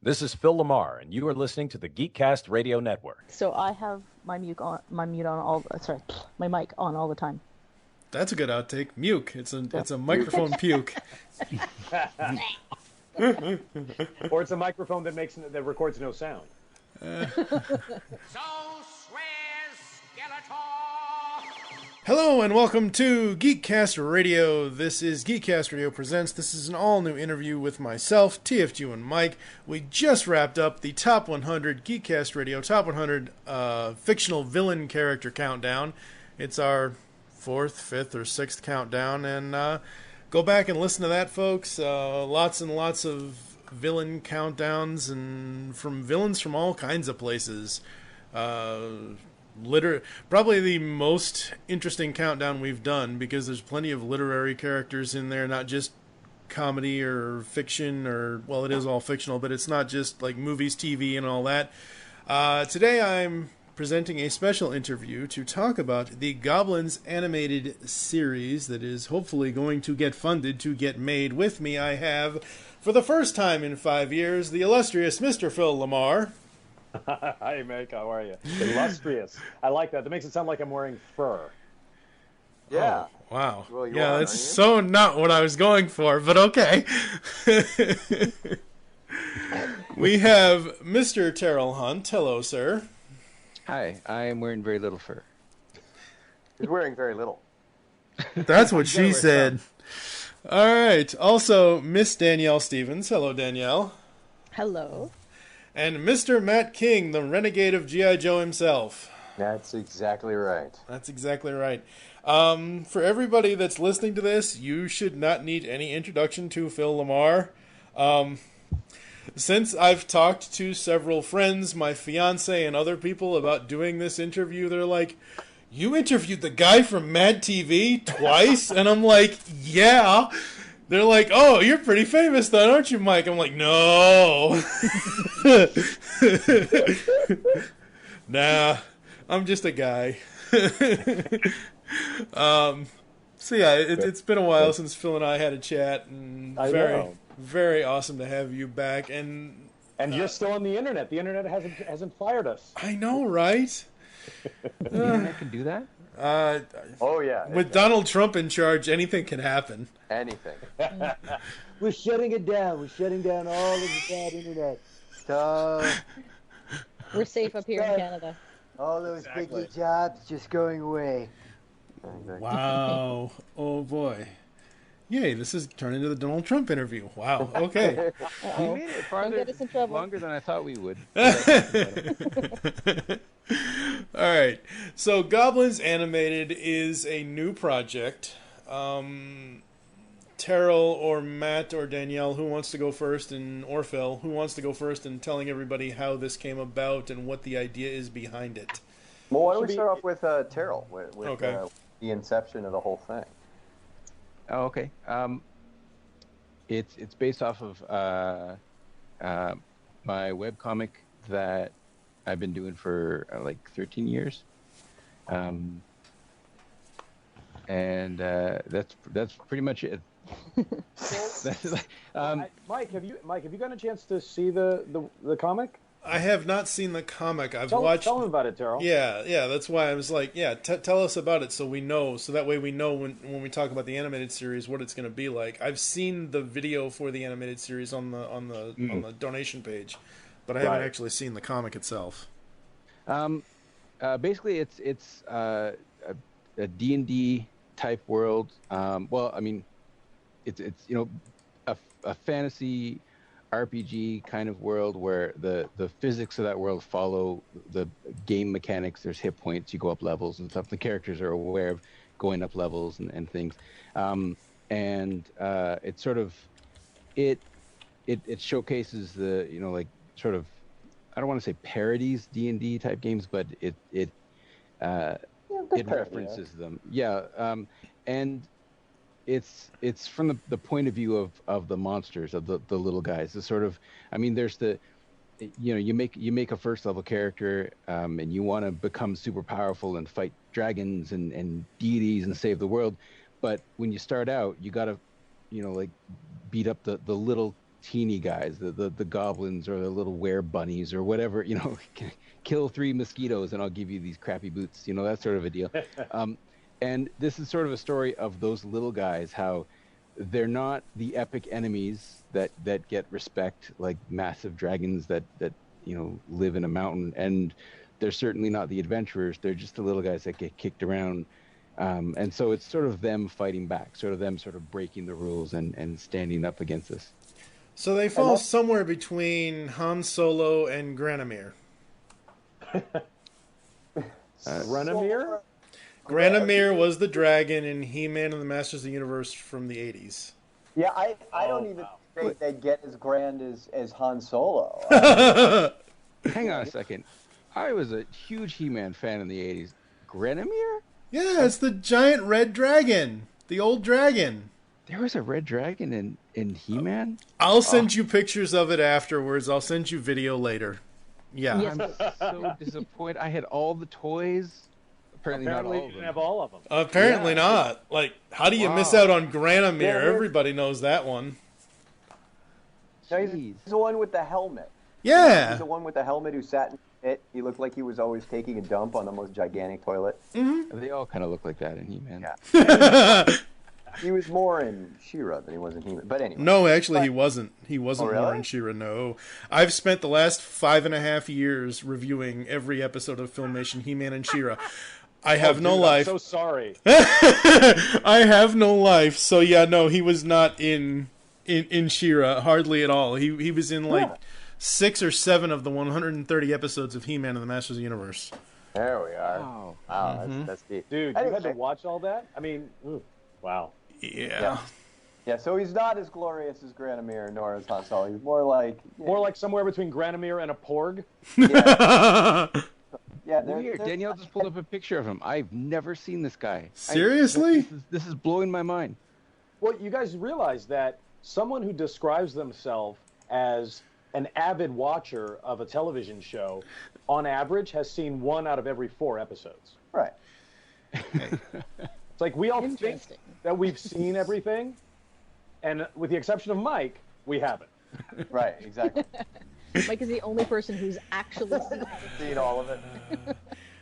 This is Phil Lamarr, and you are listening to the Geekcast Radio Network. So I have my mic on all. Sorry, my mic on all the time. That's a good outtake. Muke. It's a microphone puke. Or it's a microphone that records no sound. So swears Skeletor. Hello and welcome to Geekcast Radio. This is Geekcast Radio Presents. This is an all-new interview with myself, TFG, and Mike. We just wrapped up the Top 100 Geekcast Radio Top 100 fictional villain character countdown. It's our 4th, 5th, or 6th countdown, and go back and listen to that, folks. Lots and lots of villain countdowns, and from villains from all kinds of places. Probably the most interesting countdown we've done, because there's plenty of literary characters in there, not just comedy or fiction, or, well, it is all fictional, but it's not just like movies, TV, and all that. Today I'm presenting a special interview to talk about the Goblins animated series that is hopefully going to get funded to get made. With me I have, for the first time in 5 years, the illustrious Mr. Phil Lamarr. Hi, Mike. How are you? Illustrious. I like that. That makes it sound like I'm wearing fur. Yeah. Oh, wow. Well, you yeah, are, that's so not what I was going for, but okay. We have Mr. Tarol Hunt. Hello, sir. Hi, I am wearing very little fur. He's wearing very little. That's what she said. All right. Also, Miss Danielle Stephens. Hello, Danielle. Hello. And Mr. Matt King, the renegade of G.I. Joe himself. That's exactly right. That's exactly right. For everybody that's listening to this, you should not need any introduction to Phil Lamarr. Since I've talked to several friends, my fiance, and other people about doing this interview, they're like, "You interviewed the guy from Mad TV twice?" And I'm like, "Yeah." They're like, "Oh, you're pretty famous then, aren't you, Mike?" I'm like, "No." Nah, I'm just a guy. So yeah, it's been a while since Phil and I had a chat, and very awesome to have you back. And you're still on the internet. The internet hasn't fired us. I know, right? The internet can do that? Oh, yeah. With Donald Trump in charge, anything can happen. Anything. We're shutting it down. We're shutting down all of the bad internet. We're safe up here in Canada. All those biggie jobs just going away. Wow. Oh, boy. Yay, this is turning into the Donald Trump interview. Wow, okay. We made it farther, Get us in trouble. longer than I thought we would. All right. So Goblins Animated is a new project. Terrell or Matt or Danielle, who wants to go first, or Phil, who wants to go first in telling everybody how this came about and what the idea is behind it? Well, why don't we start off with Terrell, with Okay. The inception of the whole thing. Oh, okay. It's based off of my webcomic that I've been doing for like 13 years. And that's pretty much it. Mike, have you gotten a chance to see the comic? I have not seen the comic. Tell him about it, Terrell. Yeah, that's why I was like, tell us about it so we know, so that way we know when we talk about the animated series what it's going to be like. I've seen the video for the animated series on the donation page, but I haven't actually seen the comic itself. Basically, it's a D&D type world. Well, I mean, it's a fantasy RPG kind of world where the physics of that world follow the game mechanics. There's hit points, you go up levels and stuff. The characters are aware of going up levels and things. It's sort of it showcases the like sort of, I don't want to say parodies D&D type games, but it references them. Yeah. And it's from the point of view of the monsters, of the little guys. The sort of, I mean, there's you make a first level character, and you want to become super powerful and fight dragons and deities and save the world. But when you start out, you gotta, like beat up the little teeny guys, the goblins or the little were bunnies or whatever, kill 3 mosquitoes and I'll give you these crappy boots, that sort of a deal. And this is sort of a story of those little guys, how they're not the epic enemies that get respect, like massive dragons that live in a mountain, and they're certainly not the adventurers. They're just the little guys that get kicked around. And so it's sort of them fighting back, sort of breaking the rules and standing up against this. So they fall somewhere between Han Solo and Granomir. Granomir? Granomir was the dragon in He-Man and the Masters of the Universe from the 80s. Yeah, I don't even think they get as grand as Han Solo. Hang on a second. I was a huge He-Man fan in the 80s. Granomir? Yeah, it's the giant red dragon. The old dragon. There was a red dragon in He-Man? I'll send you pictures of it afterwards. I'll send you video later. Yeah. Yes. I'm so disappointed. I had all the toys. Apparently not all you of didn't them. have all of them. Apparently not. Like, how do you miss out on Granomir? Yeah, Everybody knows that one. No, he's Jeez. the one with the helmet. Yeah. He's the one with the helmet who sat in it. He looked like he was always taking a dump on the most gigantic toilet. They all kind of look like that in He-Man. Yeah. He was more in She-Ra than he was in He-Man. But anyway. No, actually, he wasn't. He wasn't really? more in She-Ra, no. I've spent the last 5.5 years reviewing every episode of Filmation He-Man and She-Ra. I have no Dude, life. I'm so sorry. I have no life. So yeah, no, he was not in She-Ra hardly at all. He was in like 6 or 7 of the 130 episodes of He-Man and the Masters of the Universe. There we are. Wow. Wow, that's deep. Dude, you had to watch all that? I mean, wow. Yeah. Yeah, so he's not as glorious as Granomir nor as Han Solo. He's more like... More like somewhere between Granomir and a Porg. Yeah, Weird. Danielle just pulled up a picture of him. I've never seen this guy. Seriously? This is blowing my mind. Well, you guys realize that someone who describes themselves as an avid watcher of a television show, on average, has seen 1 out of every 4 episodes. Right. It's like we all think Interesting. that we've seen everything, and with the exception of Mike, we haven't. Right, exactly. Mike is the only person who's actually seen it. Seen all of it.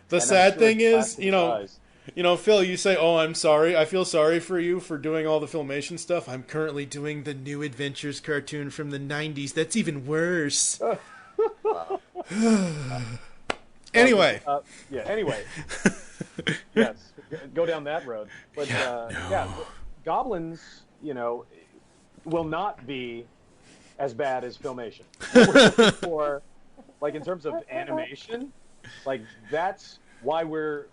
The And sad I'm sure thing it's is, past his eyes. Phil, you say, "Oh, I'm sorry. I feel sorry for you for doing all the Filmation stuff. I'm currently doing the New Adventures cartoon from the 90s. That's even worse." Anyway. Anyway. Yes. Go down that road. But, Goblins, will not be as bad as Filmation. For, like, in terms of animation, like, that's why we're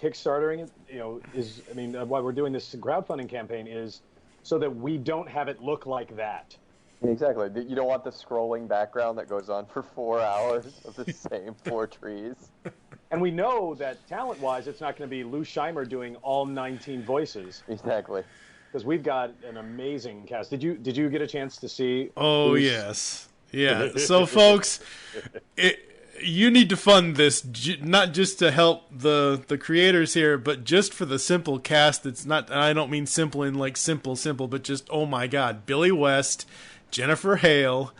kickstartering it, why we're doing this crowdfunding campaign is so that we don't have it look like that. Exactly. You don't want the scrolling background that goes on for 4 hours of the same 4 trees. And we know that talent-wise, it's not going to be Lou Scheimer doing all 19 voices. Exactly. Because we've got an amazing cast. Did you get a chance to see? Oh, yes. Yeah. So, folks, you need to fund this, not just to help the creators here, but just for the simple cast. It's not, and I don't mean simple in like simple, but just, oh my God, Billy West, Jennifer Hale,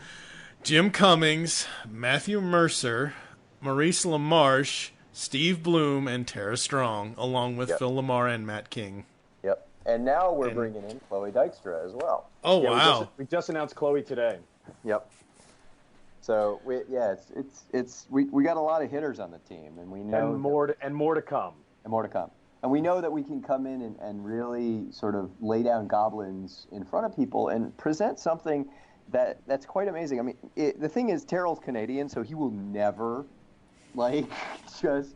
Jim Cummings, Matthew Mercer, Maurice LaMarche, Steve Bloom, and Tara Strong, along with Phil Lamarr and Matt King. Yep. And now we're bringing in Chloe Dykstra as well. Oh, wow. We just announced Chloe today. Yep. So we got a lot of hitters on the team, and we know And more to come. And more to come. And we know that we can come in and really sort of lay down goblins in front of people and present something that's quite amazing. I mean, the thing is, Tarol's Canadian, so he will never, just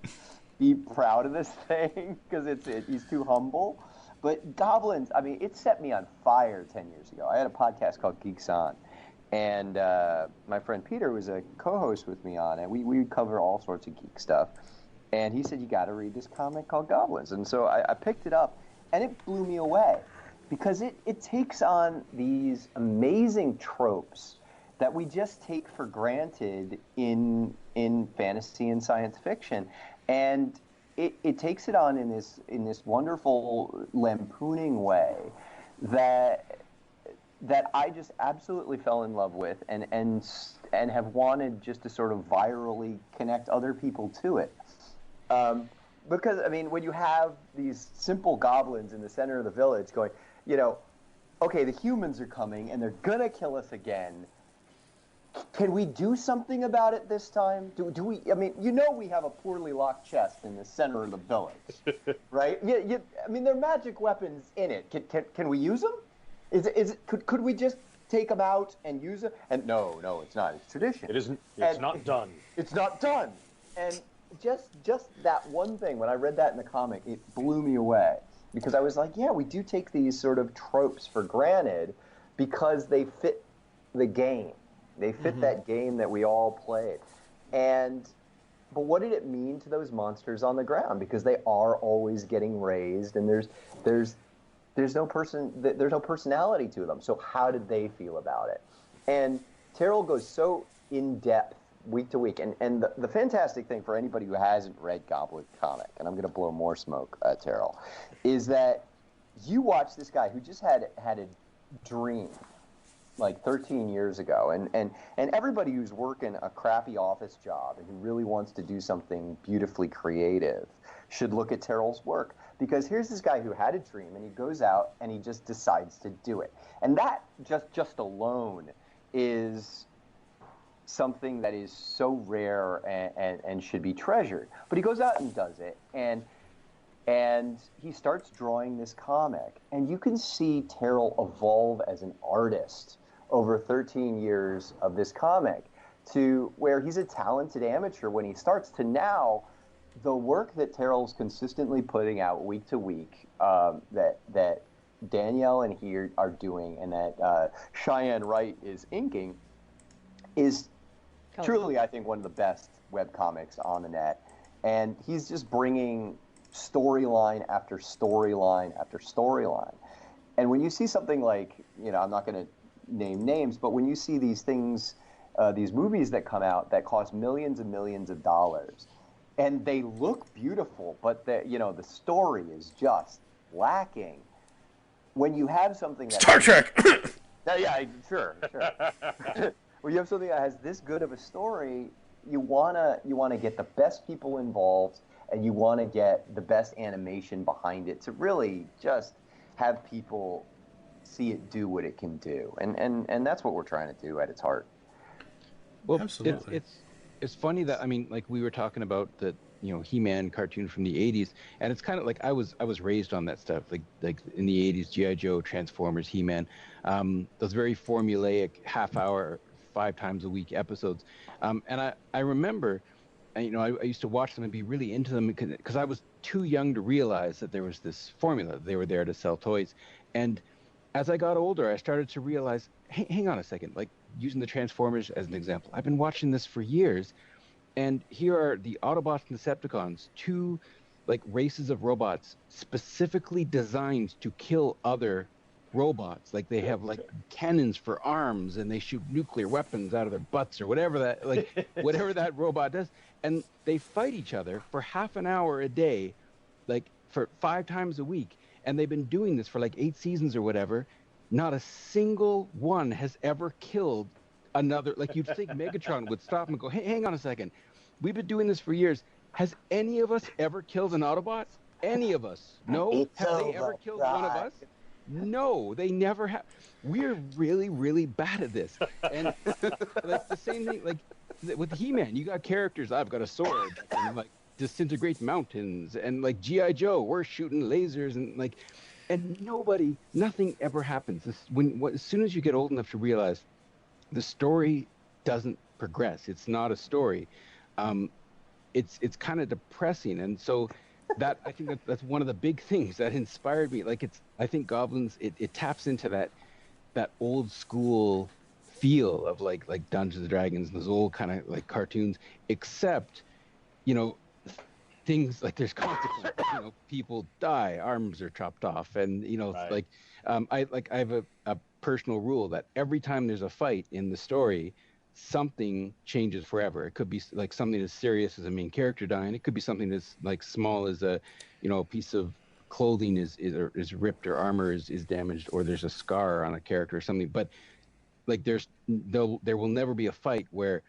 be proud of this thing because he's too humble. But goblins, I mean, it set me on fire 10 years ago. I had a podcast called Geeks On. And my friend Peter was a co-host with me on it. We would cover all sorts of geek stuff. And he said, you got to read this comic called Goblins. And so I picked it up, and it blew me away because it takes on these amazing tropes that we just take for granted in fantasy and science fiction. And it takes it on in this wonderful lampooning way that that I just absolutely fell in love with, and have wanted just to sort of virally connect other people to it. Because I mean, when you have these simple goblins in the center of the village going, okay, the humans are coming and they're gonna kill us again. Can we do something about it this time? Do we? I mean, we have a poorly locked chest in the center of the village, right? I mean, there are magic weapons in it. Can we use them? Could we just take them out and use them? And no, it's not. It's tradition. It isn't. It's not done. It's not done. And just that one thing, when I read that in the comic, it blew me away, because I was like, yeah, we do take these sort of tropes for granted because they fit the game. They fit that game that we all played. But what did it mean to those monsters on the ground? Because they are always getting raised, and there's no personality to them. So how did they feel about it? And Tarol goes so in depth week to week. And the fantastic thing for anybody who hasn't read Goblin comic, and I'm going to blow more smoke at Tarol, is that you watch this guy who just had a dream like 13 years ago, and everybody who's working a crappy office job and who really wants to do something beautifully creative should look at Tarol's work, because here's this guy who had a dream and he goes out and he just decides to do it. And that just alone is something that is so rare and should be treasured. But he goes out and does it, and he starts drawing this comic, and you can see Tarol evolve as an artist over 13 years of this comic, to where he's a talented amateur when he starts, to now the work that Tarol's consistently putting out week to week, that Danielle and he are doing, and that Cheyenne Wright is inking, is truly, I think, one of the best webcomics on the net. And he's just bringing storyline after storyline after storyline. And when you see something like, I'm not going to name names, but when you see these things, these movies that come out that cost millions and millions of dollars, and they look beautiful, but the story is just lacking. When you have something that Star Trek. yeah, sure. When you have something that has this good of a story, you wanna get the best people involved, and you want to get the best animation behind it to really just have people see it do what it can do. And that's what we're trying to do at its heart. Well, absolutely. It's funny that, I mean, like we were talking about the He-Man cartoon from the 80s, and it's kind of like I was raised on that stuff, like in the 80s, G.I. Joe, Transformers, He-Man, those very formulaic half-hour, 5 times a week episodes. And I remember, I used to watch them and be really into them because I was too young to realize that there was this formula. They were there to sell toys. And as I got older, I started to realize, hey, hang on a second, like using the Transformers as an example. I've been watching this for years, and here are the Autobots and Decepticons, 2 like races of robots specifically designed to kill other robots. Like they have like cannons for arms, and they shoot nuclear weapons out of their butts or whatever that robot does. And they fight each other for half an hour a day, like for 5 times a week. And they've been doing this for like 8 seasons or whatever. Not a single one has ever killed another. Like you'd think Megatron would stop and go, hey, hang on a second. We've been doing this for years. Has any of us ever killed an Autobot? Any of us? No? Have they ever killed one of us? No, they never have. We're really, really bad at this. And like the same thing, like with He-Man, you got characters. I've got a sword that can like disintegrate mountains, and like G.I. Joe, we're shooting lasers, and nothing ever happens. As soon as you get old enough to realize the story doesn't progress, it's not a story. It's kind of depressing, and so. That I think that's one of the big things that inspired me. Like I think Goblins it taps into that old school feel of like Dungeons and Dragons and those old kind of like cartoons, except things like there's consequences. People die, arms are chopped off, and right. I have a personal rule that every time there's a fight in the story, something changes forever. It could be like something as serious as a main character dying. It could be something as like small as a piece of clothing is ripped or armor is damaged or there's a scar on a character or something. But like there will never be a fight where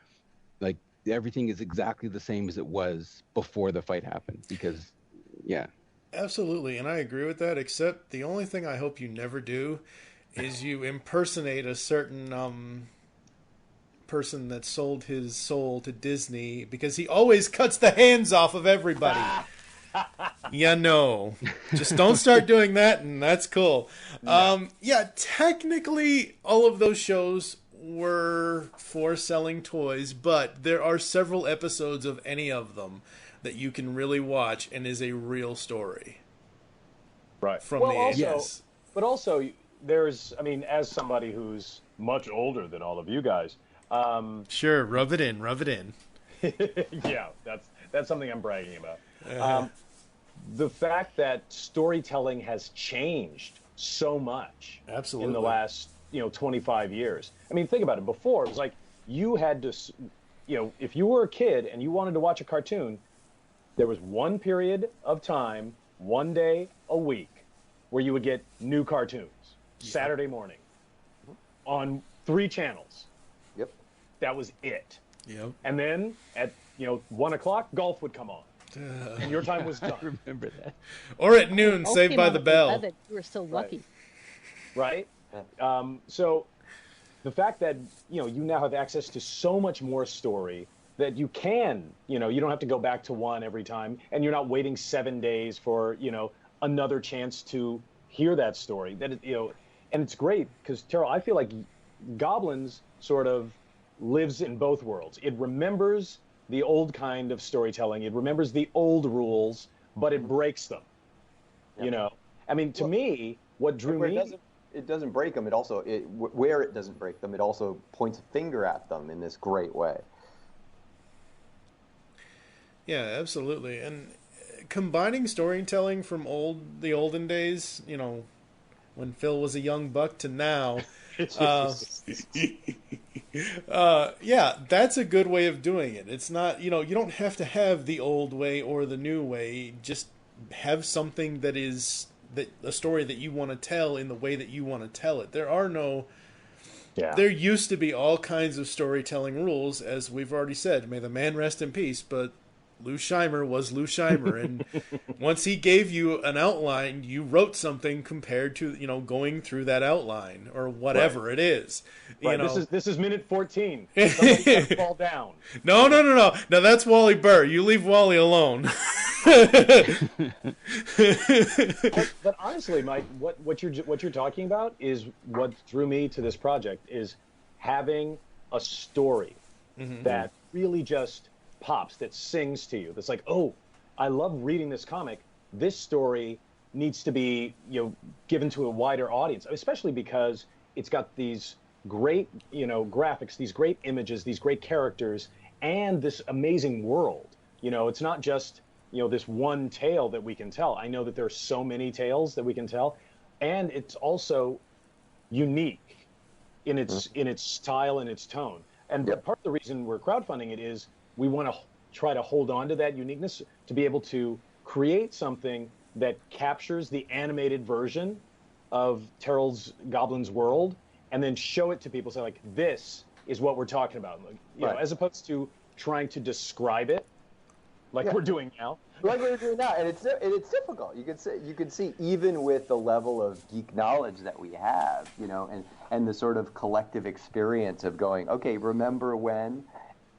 like everything is exactly the same as it was before the fight happened, because Absolutely, and I agree with that, except the only thing I hope you never do is you impersonate a certain person that sold his soul to Disney, because he always cuts the hands off of everybody. Just don't start doing that, and that's cool. Technically all of those shows were for selling toys, but there are several episodes of any of them that you can really watch and is a real story. Right. From the 80s. But also, there's, I mean, as somebody who's much older than all of you guys. Sure, rub it in. Yeah, that's something I'm bragging about. The fact that storytelling has changed so much in the last 25 years. I mean, think about it. Before, it was like you had to, if you were a kid and you wanted to watch a cartoon, there was one period of time, one day a week, where you would get new cartoons. Saturday morning on 3 channels. Yep. That was it. Yep. And then at 1 o'clock, golf would come on. And your time was done. I remember that. Or at noon, All Saved came by on the at Bell. 11. You were so lucky. Right? So the fact that, you now have access to so much more story that you can, you don't have to go back to one every time, and you're not waiting 7 days for, another chance to hear that story. That and it's great because, Tarol, I feel like Goblins sort of lives in both worlds. It remembers the old kind of storytelling. It remembers the old rules, but it breaks them. Yep. I mean, to me, what drew me... It doesn't break them. It also, where it doesn't break them, it also points a finger at them in this great way. Yeah, absolutely. And combining storytelling from the olden days, when Phil was a young buck to now, that's a good way of doing it. It's not, you don't have to have the old way or the new way. Just have something that is a story that you want to tell in the way that you want to tell it. There used to be all kinds of storytelling rules, as we've already said. May the man rest in peace, but Lou Scheimer was Lou Scheimer, and once he gave you an outline, you wrote something compared to going through that outline or whatever it is. Right. This is minute 14. Somebody's got to fall down. No. Now that's Wally Burr. You leave Wally alone. but honestly, Mike, what you're talking about is what drew me to this project, is having a story that really just pops, that sings to you. That's like, oh, I love reading this comic. This story needs to be given to a wider audience, especially because it's got these great graphics, these great images, these great characters, and this amazing world. It's not just this one tale that we can tell. I know that there are so many tales that we can tell, and it's also unique in its style and its tone. And part of the reason we're crowdfunding it is we want to try to hold on to that uniqueness, to be able to create something that captures the animated version of Tarol's Goblins world, and then show it to people. So like, this is what we're talking about, as opposed to trying to describe it like we're doing now. Like we're doing now, and it's difficult. You could see even with the level of geek knowledge that we have, and the sort of collective experience of going, okay, remember when?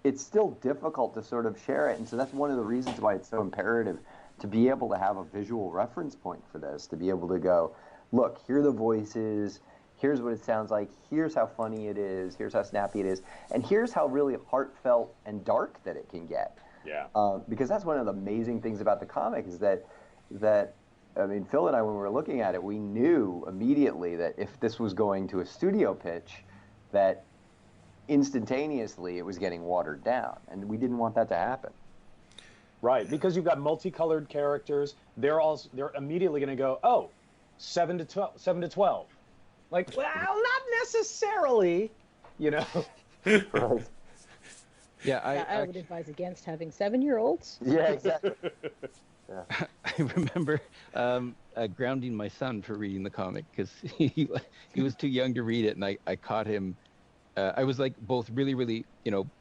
It's still difficult to sort of share it, and so that's one of the reasons why it's so imperative to be able to have a visual reference point for this, to be able to go, look, here are the voices, here's what it sounds like, here's how funny it is, here's how snappy it is, and here's how really heartfelt and dark that it can get. Yeah. Because that's one of the amazing things about the comic is that I mean, Phil and I, when we were looking at it, we knew immediately that if this was going to a studio pitch, that instantaneously it was getting watered down, and we didn't want that to happen. Right, because you've got multicolored characters. They're immediately going to go, 7 to 12. Like, well, not necessarily, Right. Yeah, I would advise against having 7-year-olds. Yeah, exactly. I remember grounding my son for reading the comic because he was too young to read it, and I caught him. I was like both really, really,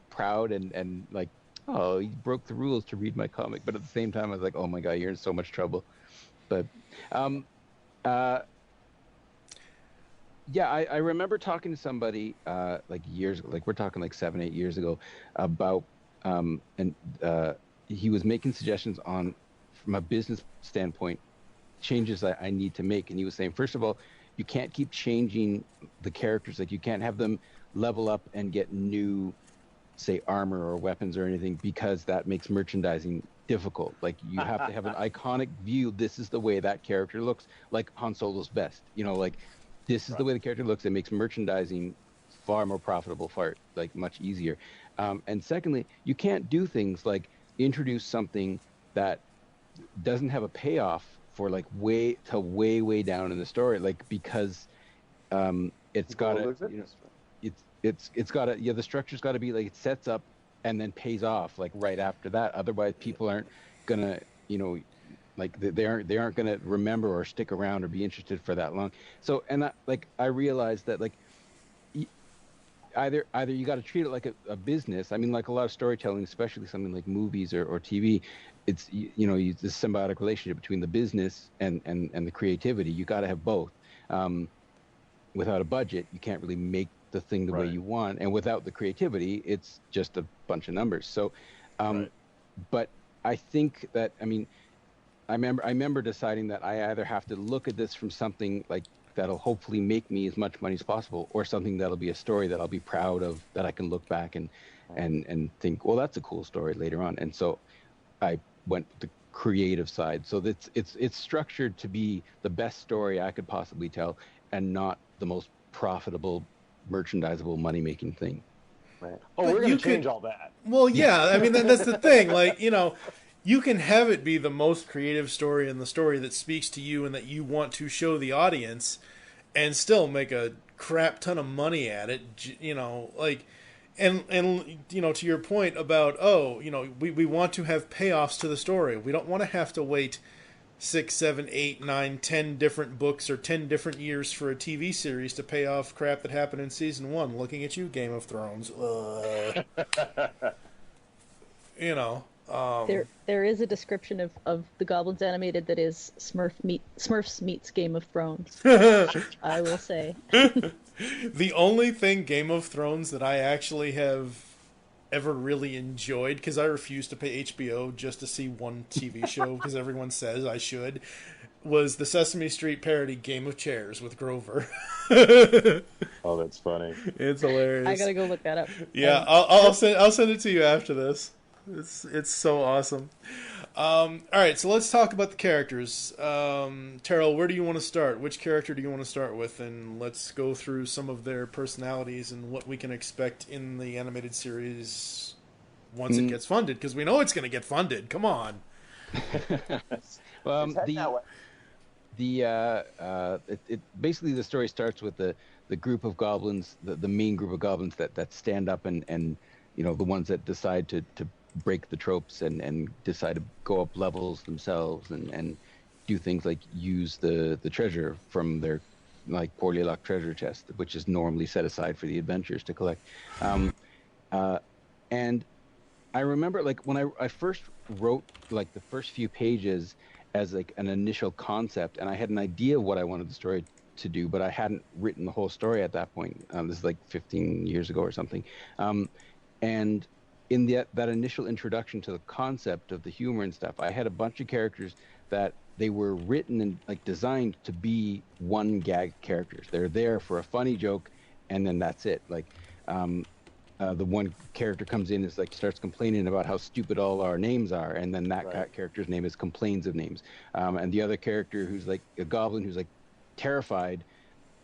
proud and like, oh, he broke the rules to read my comic, but at the same time I was like, oh my god, you're in so much trouble. But yeah, I remember talking to somebody like years ago, like we're talking like 7-8 years ago, about he was making suggestions on, from a business standpoint, changes I need to make. And he was saying, first of all, you can't keep changing the characters. Like you can't have them level up and get new, say, armor or weapons or anything, because that makes merchandising difficult. Like you have to have an iconic view. This is the way that character looks, like Han Solo's vest. Like this is the way the character looks. It makes merchandising far more profitable, like much easier. And secondly, you can't do things like introduce something that doesn't have a payoff for like way down in the story, like because it's got to, it's got to, the structure's got to be like it sets up and then pays off like right after that. Otherwise, people aren't gonna, like they aren't gonna remember or stick around or be interested for that long. So, and I realized that like either you got to treat it like a business. I mean, like a lot of storytelling, especially something like movies or TV, it's this symbiotic relationship between the business and the creativity. You got to have both. Without a budget, you can't really make the thing the way you want, and without the creativity, it's just a bunch of numbers. So, but I think that, I mean, I remember deciding that I either have to look at this from something like that'll hopefully make me as much money as possible, or something that'll be a story that I'll be proud of, that I can look back and think, well, that's a cool story later on. And so I went with the creative side. So it's structured to be the best story I could possibly tell, and not the most profitable, merchandisable, money-making thing. Right. Oh, we're going to change all that. Well, yeah. I mean, that's the thing. Like, you can have it be the most creative story and the story that speaks to you and that you want to show the audience, and still make a crap ton of money at it. Like, and to your point about, we want to have payoffs to the story. We don't want to have to wait 6, 7, 8, 9, 10 different books or 10 different years for a TV series to pay off crap that happened in season 1. Looking at you, Game of Thrones. There is a description of the Goblins Animated that is Smurfs meets Game of Thrones. I will say. The only thing Game of Thrones that I actually have ever really enjoyed, because I refuse to pay HBO just to see one TV show because everyone says I should, was the Sesame Street parody Game of Chairs with Grover. Oh, that's funny. It's hilarious. I gotta go look that up. Yeah, I'll send it to you after this. It's so awesome. All right, so let's talk about the characters. Tarol, where do you want to start? Which character do you want to start with? And let's go through some of their personalities and what we can expect in the animated series once it gets funded, because we know it's going to get funded. Come on. Well, basically the story starts with the group of goblins, the main group of goblins that stand up and the ones that decide to break the tropes and decide to go up levels themselves and do things like use the treasure from their like poorly locked treasure chest, which is normally set aside for the adventurers to collect. And I remember like when I first wrote like the first few pages as like an initial concept, and I had an idea of what I wanted the story to do, but I hadn't written the whole story at that point. This is like 15 years ago or something. And in that initial introduction to the concept of the humor and stuff, I had a bunch of characters that they were written and like designed to be one gag characters. They're there for a funny joke, and then that's it. Like the one character comes in and like starts complaining about how stupid all our names are, and then that character's name is Complains of Names. And the other character who's like a goblin who's like terrified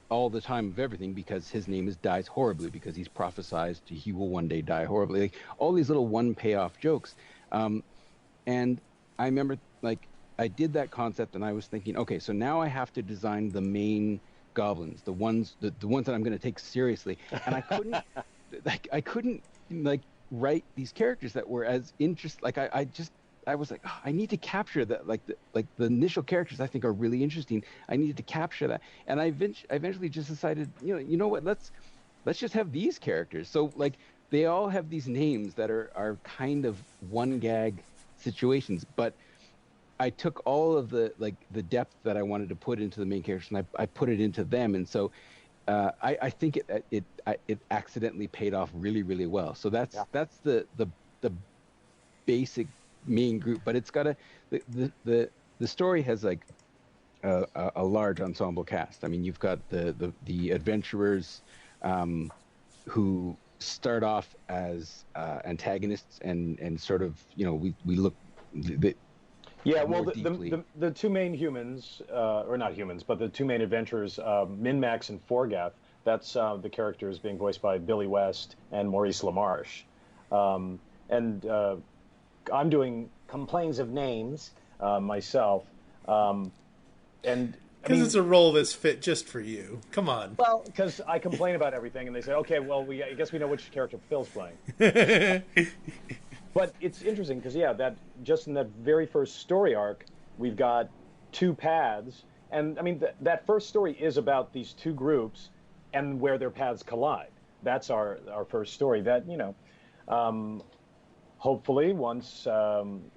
all the time of everything because his name is Dies Horribly, because he's prophesized he will one day die horribly. Like all these little one payoff jokes. And I remember like I did that concept and I was thinking, okay, so now I have to design the main goblins, the ones that I'm going to take seriously. And I couldn't write these characters that were as interest. Like I I was like, oh, I need to capture that, like the initial characters I think are really interesting. I needed to capture that, and I eventually just decided, you know what, let's just have these characters. So like they all have these names that are kind of one gag situations, but I took all of the depth that I wanted to put into the main characters, and I put it into them, and so I think it accidentally paid off really, really well. So that's the basic main group, but it's got the story has like a large ensemble cast. I mean, you've got the adventurers who start off as antagonists and sort of, we look the two main humans, or not humans, but the two main adventurers, Min-Max and Forgath, that's the characters being voiced by Billy West and Maurice LaMarche. And I'm doing Complains of Names myself. Because it's a role that's fit just for you. Come on. Well, because I complain about everything, and they say, okay, well, I guess we know which character Phil's playing. But it's interesting because, that just in that very first story arc, we've got two paths. And, I mean, that first story is about these two groups and where their paths collide. That's our first story. That, hopefully, once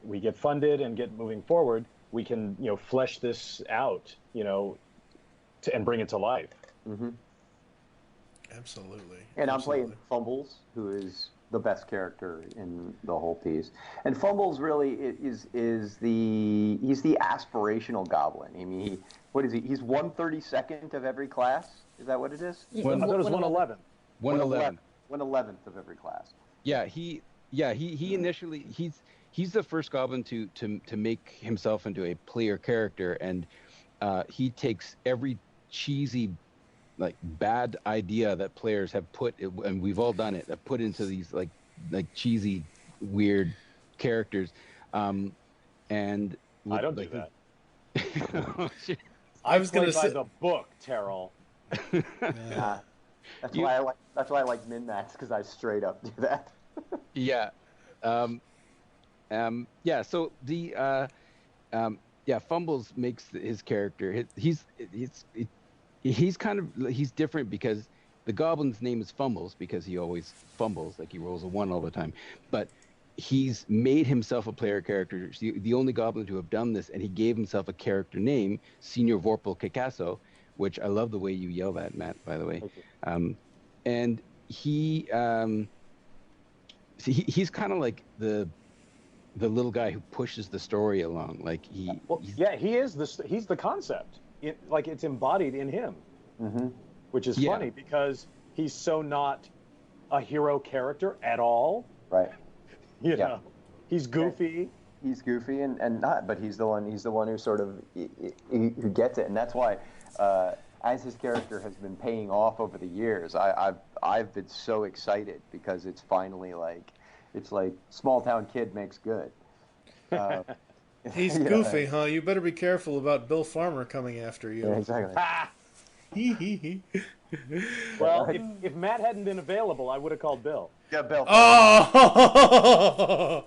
we get funded and get moving forward, we can, flesh this out, and bring it to life. Mm-hmm. Absolutely. And I'm playing Fumbles, who is the best character in the whole piece. And Fumbles really he's the aspirational goblin. I mean, what is he? He's 1/32nd of every class. Is that what it is? I thought it was 1/11. 1/11. 1/11th of every class. Yeah, he initially he's the first goblin to make himself into a player character, and he takes every cheesy, like, bad idea that players have put, and we've all done it, put into these like cheesy, weird characters, and I don't do that. I was going to say the book, Tarol. That's why I like Min-Max, because I straight up do that. Yeah. So the Fumbles makes his character. He's different because the goblin's name is Fumbles because he always fumbles, like he rolls a 1 all the time. But he's made himself a player character. The only goblin to have done this, and he gave himself a character name, Senior Vorpal Kikasso, which I love the way you yell that, Matt, by the way. And he's kind of like the little guy who pushes the story along. Like he is he's the concept. It's embodied in him, which is funny because he's so not a hero character at all. Right. You know, he's goofy. He's goofy and not, but he's the one who sort of who gets it, and that's why. As his character has been paying off over the years, I've been so excited because it's finally it's like small town kid makes good. He's goofy, huh? You better be careful about Bill Farmer coming after you. Yeah, exactly. Well, if Matt hadn't been available, I would have called Bill. Yeah, Bill. Oh!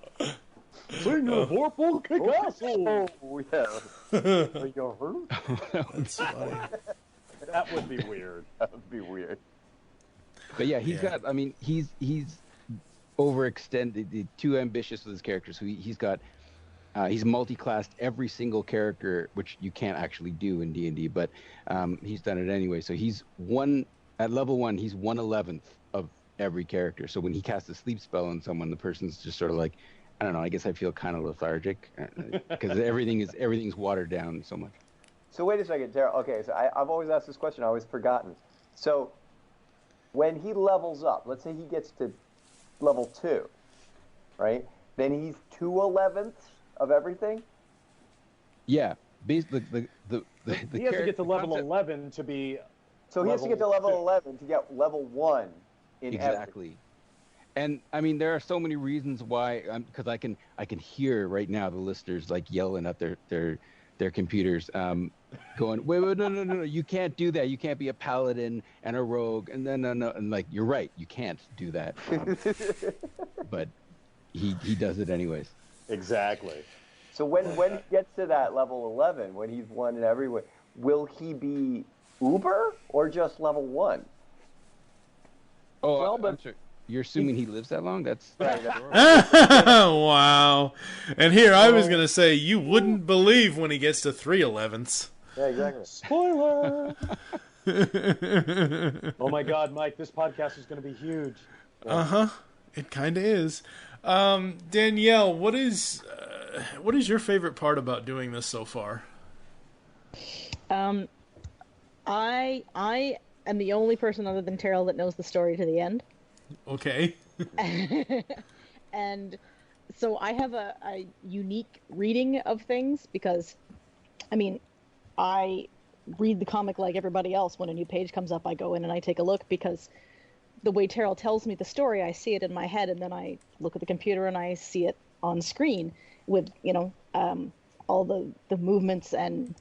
Senior Vorpal Kikasso. Oh, yeah. Are you hurt? That's funny. That would be weird. That would be weird. But yeah, he's overextended, too ambitious with his characters. So he's multi-classed every single character, which you can't actually do in D&D, but he's done it anyway. So at level 1, he's 1/11th of every character. So when he casts a sleep spell on someone, the person's just sort of like, I don't know, I guess I feel kind of lethargic because everything's watered down so much. So wait a second, Darryl. Okay, so I've always asked this question. I've always forgotten. So when he levels up, let's say he gets to level 2, right? Then he's 2/11th of everything? Yeah. Basically, he has to get to level 11 to be... So he has to get to level 11 to get level 1 in Exactly. everything. And I mean, there are so many reasons why, because I can hear right now the listeners like yelling at their computers, going, wait, no, you can't do that. You can't be a paladin and a rogue, and then no, and like you're right, you can't do that. But he does it anyways. Exactly. So when he gets to that level 11, when he's won in every way, will he be Uber or just level 1? Oh, Well, I'm but- sorry. You're assuming he lives that long? That's Right. Wow. And here I was going to say, you wouldn't believe when he gets to 3/11ths. Yeah, exactly. Spoiler! Oh my God, Mike, this podcast is going to be huge. Uh-huh. It kind of is. Danielle, what is your favorite part about doing this so far? I am the only person other than Tarol that knows the story to the end. Okay. And so I have a unique reading of things because, I mean, I read the comic like everybody else. When a new page comes up, I go in and I take a look because the way Tarol tells me the story, I see it in my head, and then I look at the computer and I see it on screen with, all the movements and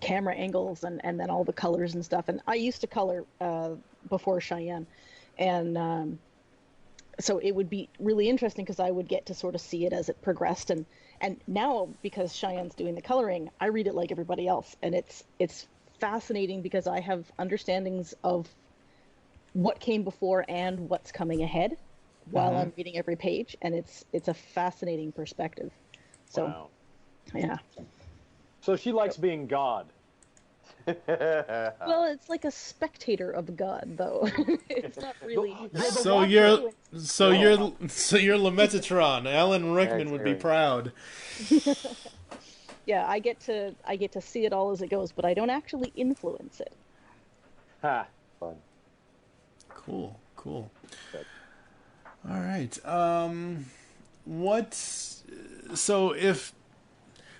camera angles and then all the colors and stuff. And I used to color before Cheyenne, and so it would be really interesting because I would get to sort of see it as it progressed. And now, because Cheyenne's doing the coloring, I read it like everybody else, and it's fascinating because I have understandings of what came before and what's coming ahead while I'm reading every page, and it's a fascinating perspective. So, Wow. yeah. So she likes being God. Well, it's like a spectator of God, though. It's not really. So you're Lemetatron. Alan Rickman would be Thanks, proud. Yeah, I get to see it all as it goes, but I don't actually influence it. Ha. Fun. Cool. Good. All right.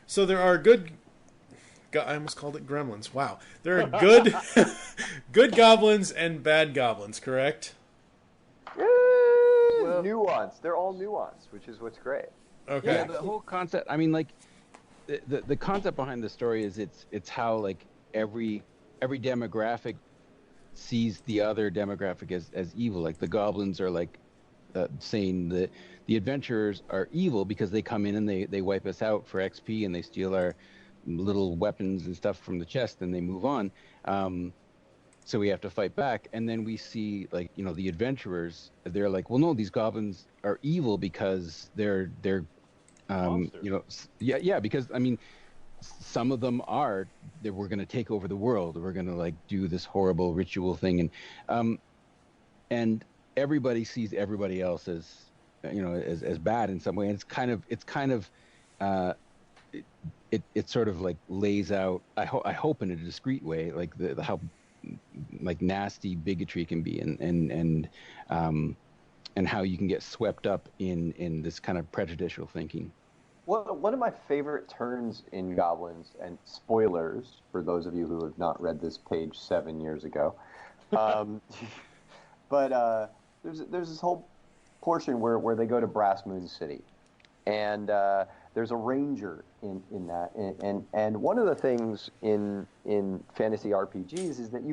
So there are good. I almost called it gremlins. Wow. There are good, good goblins and bad goblins. Correct. Nuance. They're all nuanced, which is what's great. Okay. Yeah, the whole concept. I mean, like, the concept behind the story is it's how like every demographic sees the other demographic as evil. Like the goblins are like saying that the adventurers are evil because they come in and they wipe us out for XP and they steal our little weapons and stuff from the chest and they move on. So we have to fight back. And then we see like, the adventurers, they're like, well, no, these goblins are evil because they're Monsters. because I mean, some of them are that we're going to take over the world. We're going to like do this horrible ritual thing. And everybody sees everybody else as bad in some way. And it's kind of it sort of like lays out, I hope in a discreet way, like how like nasty bigotry can be and how you can get swept up in this kind of prejudicial thinking. Well, one of my favorite turns in Goblins, and spoilers for those of you who have not read this page 7 years ago, but there's this whole portion where they go to Brass Moon City, and there's a ranger in that, and one of the things in fantasy RPGs is that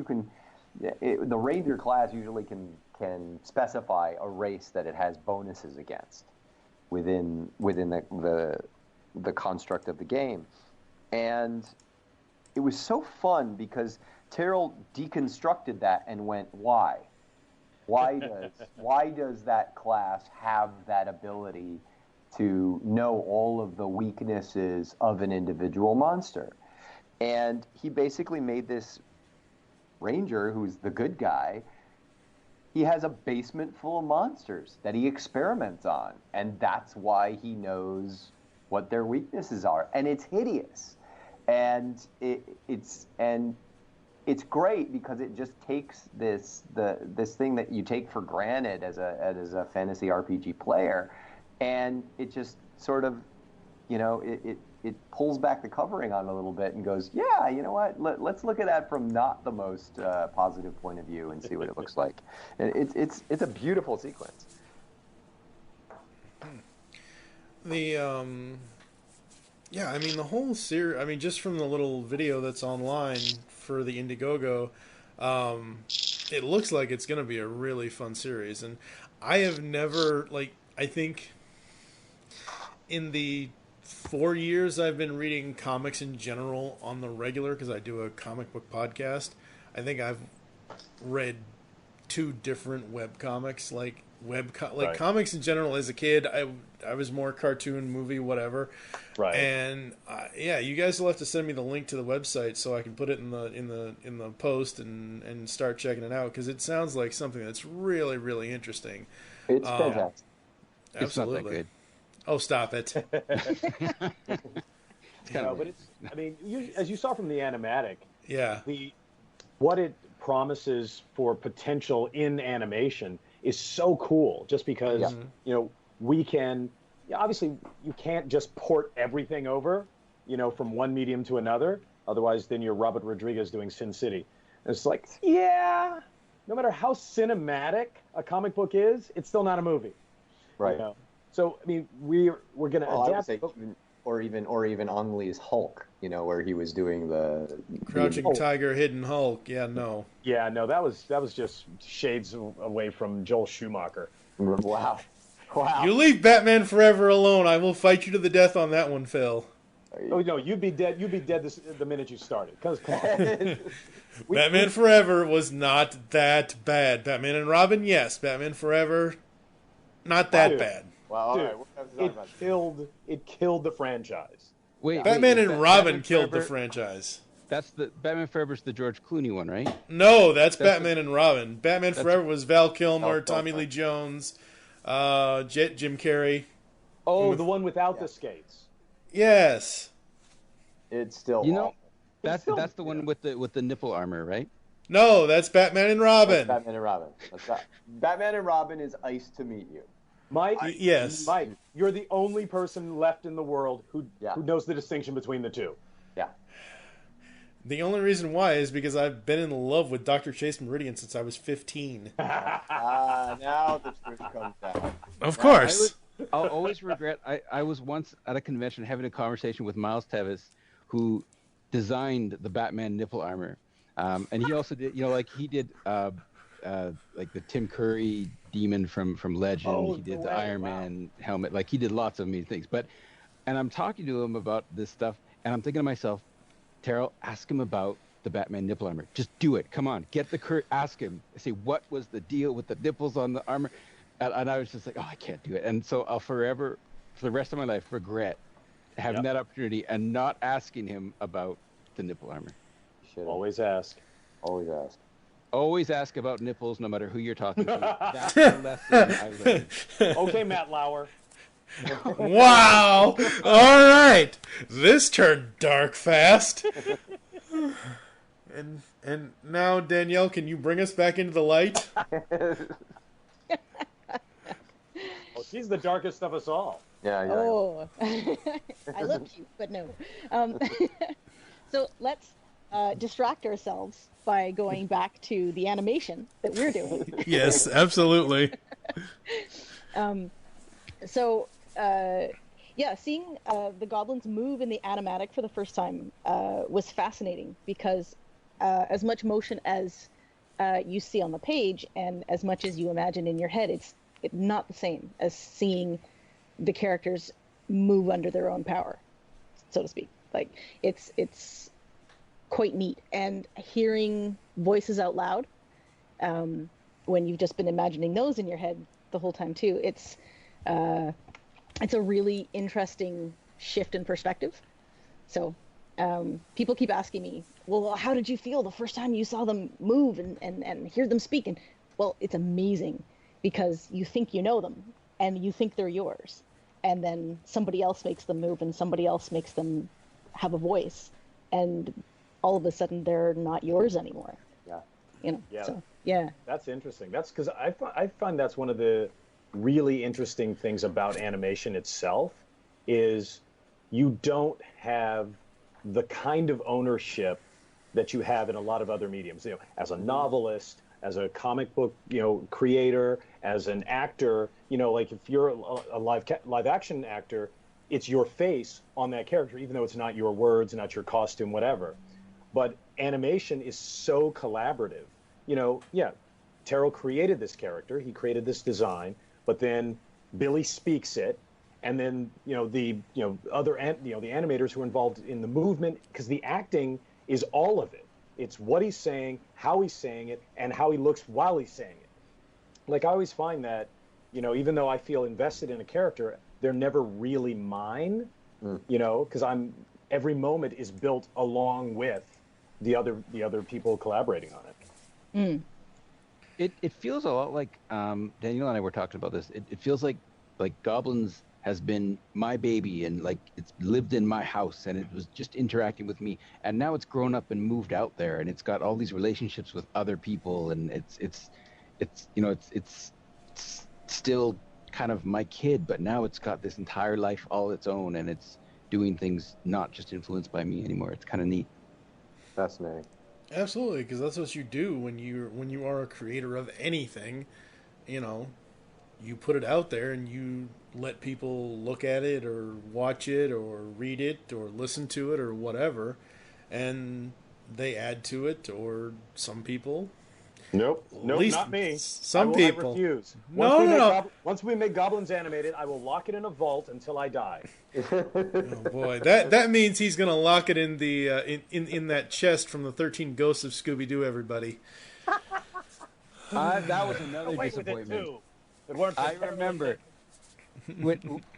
the ranger class usually can specify a race that it has bonuses against within the construct of the game. And it was so fun because Tarol deconstructed that and went, why does that class have that ability to know all of the weaknesses of an individual monster? And he basically made this ranger, who's the good guy, he has a basement full of monsters that he experiments on, and that's why he knows what their weaknesses are. And it's hideous, and it's great because it just takes this thing that you take for granted as a fantasy RPG player, and it just sort of, it pulls back the covering on a little bit and goes, yeah, you know what? Let's look at that from not the most positive point of view and see what it looks like. And it's a beautiful sequence. The the whole series. I mean, just from the little video that's online for the Indiegogo, it looks like it's going to be a really fun series. And I have never I think in the 4 years I've been reading comics in general on the regular because I do a comic book podcast. I think I've read 2 different web comics, Right. comics in general. As a kid, I was more cartoon, movie, whatever. Right. And yeah, you guys will have to send me the link to the website so I can put it in the post and start checking it out because it sounds like something that's really, really interesting. It's fantastic. It's not that Absolutely. good. Oh, stop it. But it's. I mean, as you saw from the animatic, Yeah. what it promises for potential in animation is so cool. Just because we can. Yeah, obviously, you can't just port everything over, from one medium to another. Otherwise, then you're Robert Rodriguez doing Sin City. And it's like, yeah, no matter how cinematic a comic book is, it's still not a movie. Right. So I mean, we're going to I would adapt. say even Ang Lee's Hulk, where he was doing the Crouching Tiger, Hidden Hulk. Yeah, no. Yeah, no, that was just shades away from Joel Schumacher. Wow. You leave Batman Forever alone. I will fight you to the death on that one, Phil. Oh no, you'd be dead. You'd be dead the minute you started. Cause come on. Batman Forever was not that bad. Batman and Robin, yes. Batman Forever, not that Dude. bad. Wow. All Dude, right. We're gonna have to talk about this. it killed the franchise. Wait, Batman wait, and Ba- Robin Batman killed the Forever- franchise. That's the Batman Forever's the George Clooney one, right? No, that's That's Batman and Robin. Batman Forever was Val Kilmer, Val Tommy Kilmer. Lee Jones, Jim Carrey. Oh, the one without the skates. Yes. It's still You know, awful. that's the one with the nipple armor, right? No, that's Batman and Robin. Batman and Robin. Batman and Robin is ice to meet you. Mike, Yes. Mike, you're the only person left in the world who knows the distinction between the two. Yeah. The only reason why is because I've been in love with Dr. Chase Meridian since I was 15. Now the truth comes out. Of course. I'll always regret. I was once at a convention having a conversation with Miles Tevis, who designed the Batman nipple armor, and he also did, he did like the Tim Curry demon from Legend. Oh, he did no the way. Iron Wow. Man helmet. Like he did lots of amazing things. And I'm talking to him about this stuff, and I'm thinking to myself, Tarol, ask him about the Batman nipple armor. Just do it. Come on, get the ask him. Say, what was the deal with the nipples on the armor? And I was just like, oh, I can't do it. And so I'll forever, for the rest of my life, regret having that opportunity and not asking him about the nipple armor. Always ask. Always ask. Always ask about nipples, no matter who you're talking to. That's the lesson I learned. Okay, Matt Lauer. Wow. All right. This turned dark fast. And now, Danielle, can you bring us back into the light? Well, she's the darkest of us all. Yeah. Oh, I look cute, but no. So let's distract ourselves by going back to the animation that we're doing. Yes, absolutely. Seeing the goblins move in the animatic for the first time was fascinating because as much motion as you see on the page and as much as you imagine in your head, it's not the same as seeing the characters move under their own power, so to speak. Like it's quite neat, and hearing voices out loud when you've just been imagining those in your head the whole time too. It's a really interesting shift in perspective. So people keep asking me, well, how did you feel the first time you saw them move and hear them speak? And well, it's amazing because you think you know them and you think they're yours. And then somebody else makes them move and somebody else makes them have a voice. And all of a sudden they're not yours anymore. Yeah. So, yeah. That's interesting. That's because I find that's one of the really interesting things about animation itself is you don't have the kind of ownership that you have in a lot of other mediums. As a novelist, as a comic book, creator, as an actor, like if you're a live action actor, it's your face on that character, even though it's not your words, not your costume, whatever. But animation is so collaborative. Tarol created this character, he created this design, but then Billy speaks it, and then the other the animators who are involved in the movement, because the acting is all of it. It's what he's saying, how he's saying it, and how he looks while he's saying it. Like, I always find that, even though I feel invested in a character, they're never really mine, because every moment is built along with the other people collaborating on it. It feels a lot like Danielle and I were talking about this. It feels like Goblins has been my baby, and like it's lived in my house, and it was just interacting with me, and now it's grown up and moved out there, and it's got all these relationships with other people, and it's still kind of my kid, but now it's got this entire life all its own, and it's doing things not just influenced by me anymore. It's kind of neat. Fascinating. Absolutely, because that's what you do when you are a creator of anything. You put it out there and you let people look at it or watch it or read it or listen to it or whatever, and they add to it, or some people. Nope, not me. Some people. I refuse. Once we make Goblins Animated, I will lock it in a vault until I die. Oh boy, that means he's gonna lock it in the in that chest from the 13 Ghosts of Scooby-Doo. Everybody. That was another disappointment. I remember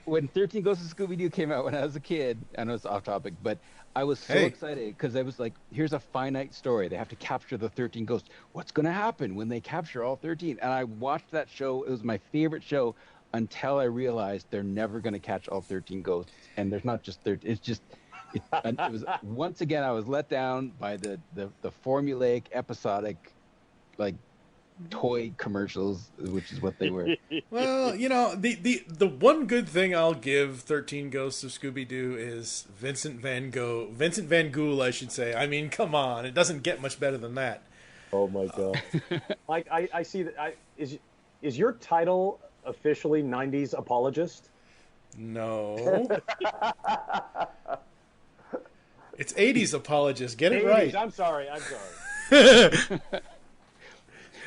when 13 Ghosts of Scooby-Doo came out when I was a kid. I know it's off topic, but I was so excited because I was like, here's a finite story. They have to capture the 13 ghosts. What's going to happen when they capture all 13? And I watched that show. It was my favorite show until I realized they're never going to catch all 13 ghosts. And there's not just 13. It's just, it was, once again, I was let down by the formulaic, episodic, like, toy commercials, which is what they were. Well, the one good thing I'll give 13 Ghosts of Scooby-Doo is Vincent Van Gogh, I should say. I mean, come on, it doesn't get much better than that. Oh my god. Like, I see that. Is your title officially 90s apologist? No. It's 80s apologist. Get it 80s, right. I'm sorry.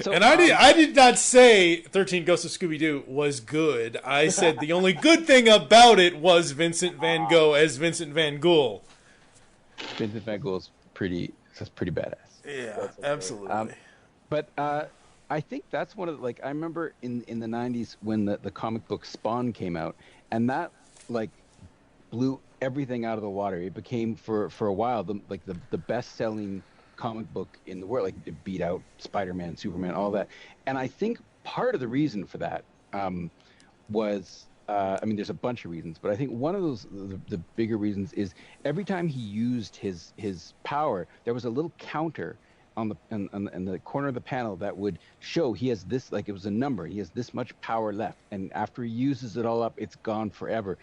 So, and I did not say 13 Ghosts of Scooby-Doo was good. I said the only good thing about it was Vincent Van Gogh as Vincent Van Gogh. Vincent Van Gogh's pretty badass. Yeah, absolutely. But I think that's one of the, I remember in the 90s when the comic book Spawn came out, and that blew everything out of the water. It became for a while the best-selling comic book in the world. Like, it beat out Spider-Man, Superman, all that. And I think part of the reason for that was there's a bunch of reasons, but I think one of those the bigger reasons is every time he used his power, there was a little counter on the corner of the panel that would show he has this, it was a number, he has this much power left, and after he uses it all up, it's gone forever.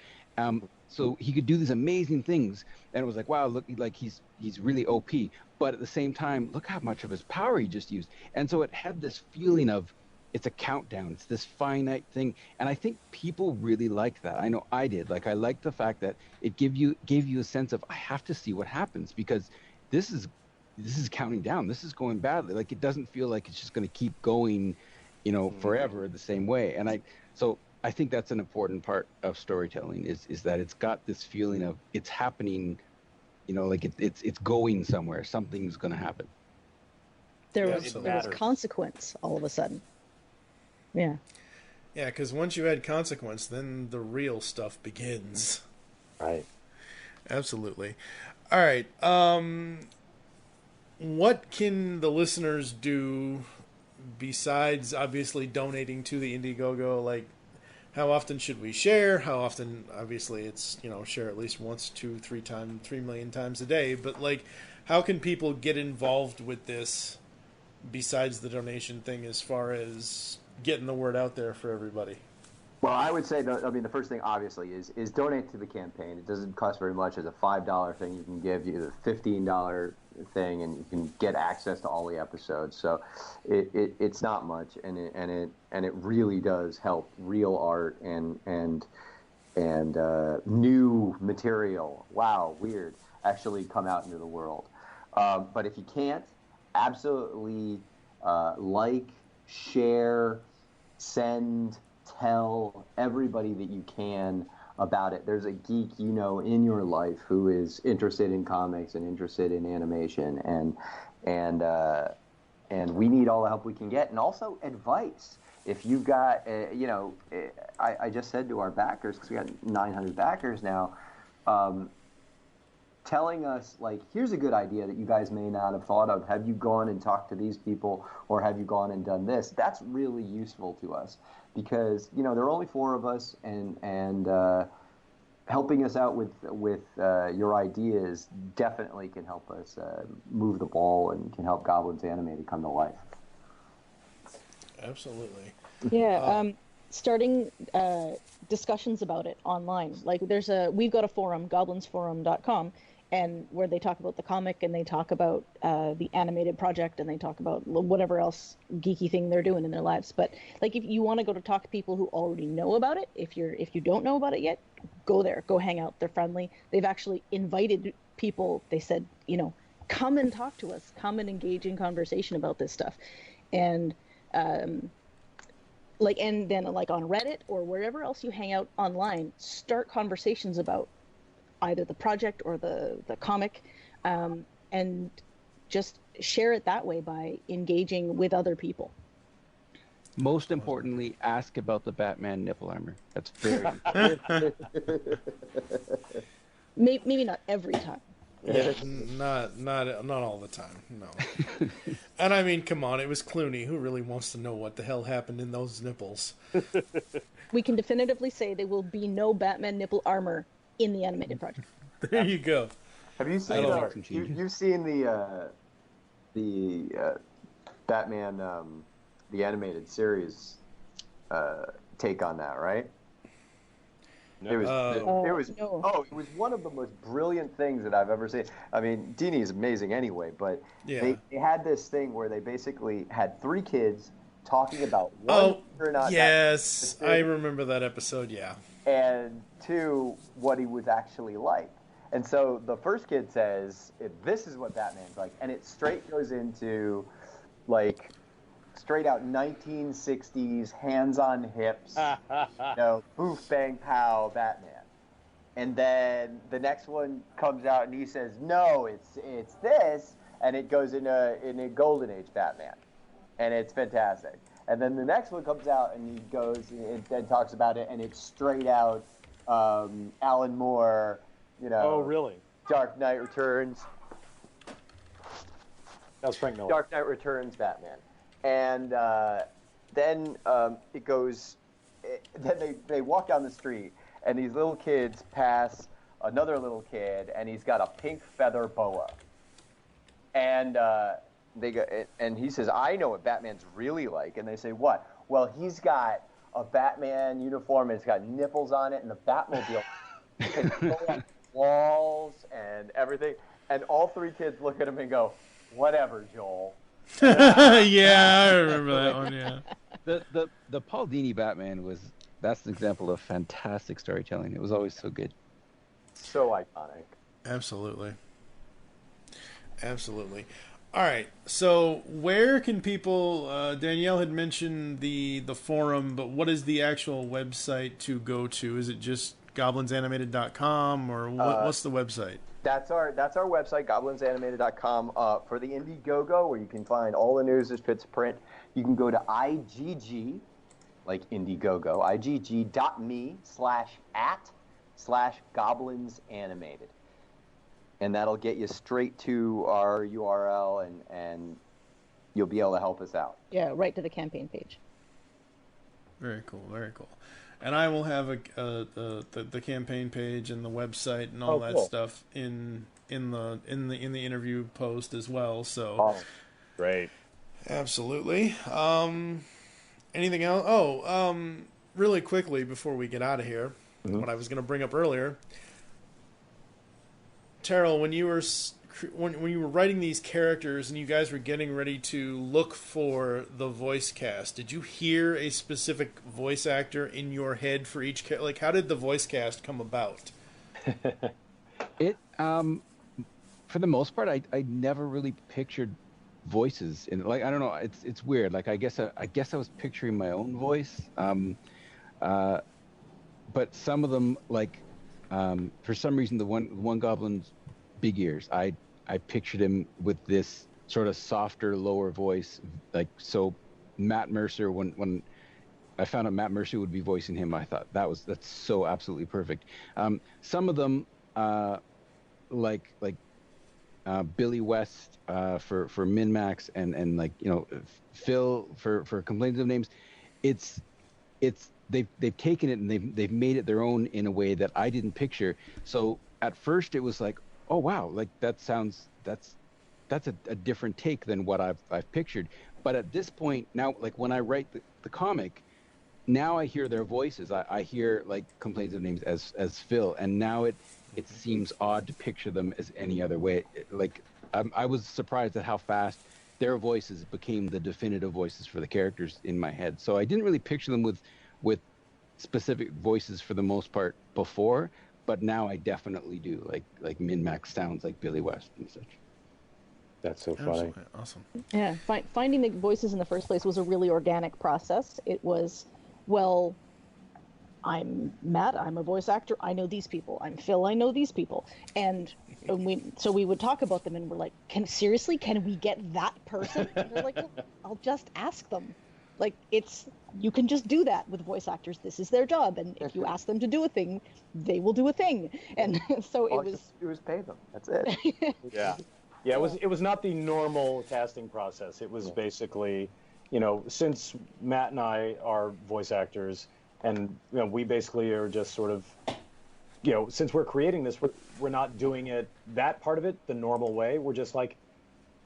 So he could do these amazing things, and it was like, wow, look, he's really OP. But at the same time, look how much of his power he just used. And so it had this feeling of, it's a countdown, it's this finite thing. And I think people really liked that. I know I did. I liked the fact that it gave you a sense of, I have to see what happens, because this is counting down. This is going badly. It doesn't feel like it's just going to keep going, forever the same way. And I think that's an important part of storytelling is that it's got this feeling of it's happening, it's going somewhere. Something's going to happen. There was consequence all of a sudden. Yeah. Yeah, because once you add consequence, then the real stuff begins. Right. Absolutely. All right. What can the listeners do besides obviously donating to the Indiegogo? How often should we share? How often, obviously, it's, share at least once, 2, 3 times, 3 million times a day. But, how can people get involved with this besides the donation thing as far as getting the word out there for everybody? Well, I would say, the first thing, obviously, is donate to the campaign. It doesn't cost very much. As a $5 thing, you can give you the $15 thing, and you can get access to all the episodes. So it's not much, and it really does help real art and new material. Wow, weird. Actually come out into the world. But if you can't, absolutely share, send, tell everybody that you can about it. There's a geek in your life who is interested in comics and interested in animation, and we need all the help we can get, and also advice. If you've got, I just said to our backers, because we got 900 backers now, telling us, like, here's a good idea that you guys may not have thought of. Have you gone and talked to these people, or have you gone and done this? That's really useful to us, because there are only 4 of us, and helping us out with your ideas definitely can help us move the ball and can help Goblins Animated come to life. Absolutely. Yeah, starting discussions about it online. Like we've got a forum, goblinsforum.com, and where they talk about the comic, and they talk about the animated project, and they talk about whatever else geeky thing they're doing in their lives. But like, if you want to go to talk to people who already know about it, if you don't know about it yet, go there, go hang out. They're friendly. They've actually invited people. They said, come and talk to us, come and engage in conversation about this stuff. And and then on Reddit or wherever else you hang out online, start conversations about either the project or the comic, and just share it that way by engaging with other people. Most importantly, ask about the Batman nipple armor. That's very important. Maybe not every time. Yeah, not all the time, no. And I mean, come on, it was Clooney. Who really wants to know what the hell happened in those nipples? We can definitively say there will be no Batman nipple armor in the animated project. There you go. Have you seen you've seen the Batman the animated series take on that, right? No. It was one of the most brilliant things that I've ever seen. I mean, Dini is amazing anyway, but they had this thing where they basically had 3 kids talking about one, or not. Yes, I remember that episode. Yeah, and 2, what he was actually like. And so the first kid says, "This is what Batman's like," and it straight goes into like straight out 1960s, hands on hips, boof bang pow Batman. And then the next one comes out and he says, "No, it's this," and it goes in a Golden Age Batman, and it's fantastic. And then the next one comes out and he goes and talks about it, and it's straight out Alan Moore, Oh, really? Dark Knight Returns. That was Frank Miller. Dark Knight Returns Batman. And then it goes. Then they walk down the street, and these little kids pass another little kid, and he's got a pink feather boa. And they go, and he says, "I know what Batman's really like." And they say, "What?" "Well, he's got a Batman uniform, and it's got nipples on it, and the Batmobile can go up walls and everything." And all 3 kids look at him and go, "Whatever, Joel." Yeah, I remember that one. Yeah. The Paul Dini Batman that's an example of fantastic storytelling. It was always so good. So iconic. Absolutely. All right. So where can people? Danielle had mentioned the forum, but what is the actual website to go to? Is it just goblinsanimated.com, or what's the website? That's our website, goblinsanimated.com. For the Indiegogo, where you can find all the news as fits print, you can go to IGG, like Indiegogo, igg.me/@/goblinsanimated. And that'll get you straight to our URL, and you'll be able to help us out. Yeah, right to the campaign page. Very cool, very cool. And I will have the campaign page and the website and all that stuff in the interview post as well. So great, absolutely. Anything else? Really quickly before we get out of here, what I was going to bring up earlier, Tarol, when you were writing these characters and you guys were getting ready to look for the voice cast, did you hear a specific voice actor in your head for each character? Like, how did the voice cast come about? It for the most part, I never really pictured voices in, like, I don't know, it's weird. Like, I guess I was picturing my own voice, but but some of them, like, for some reason, the one goblin's big ears. I pictured him with this sort of softer, lower voice, like, so Matt Mercer, when I found out Matt Mercer would be voicing him, I thought that's so absolutely perfect. Some of them, like Billy West for Min-Max, and like, you know, Phil for Complaints of Names, it's they've taken it and they've made it their own in a way that I didn't picture. So at first it was like, oh wow, like that's a different take than what I've pictured. But at this point now, like when I write the comic, now I hear their voices. I hear like Complaints of Names as Phil, and now it seems odd to picture them as any other way. Like I was surprised at how fast their voices became the definitive voices for the characters in my head. So I didn't really picture them with specific voices for the most part before, but now I definitely do. Like Min-Max sounds like Billy West and such. That's so funny. Absolutely awesome. Yeah, finding the voices in the first place was a really organic process. It was, well, I'm Matt, I'm a voice actor, I know these people. I'm Phil, I know these people. And we would talk about them, and we're like, can we get that person? And they're like, well, I'll just ask them. Like, you can just do that with voice actors. This is their job, and if you ask them to do a thing, they will do a thing. And so All you do is pay them. That's it. Yeah. Yeah, it was not the normal casting process. It was basically, you know, since Matt and I are voice actors, and you know, we basically are just sort of, you know, since we're creating this, we're not doing it, that part of it, the normal way. We're just like,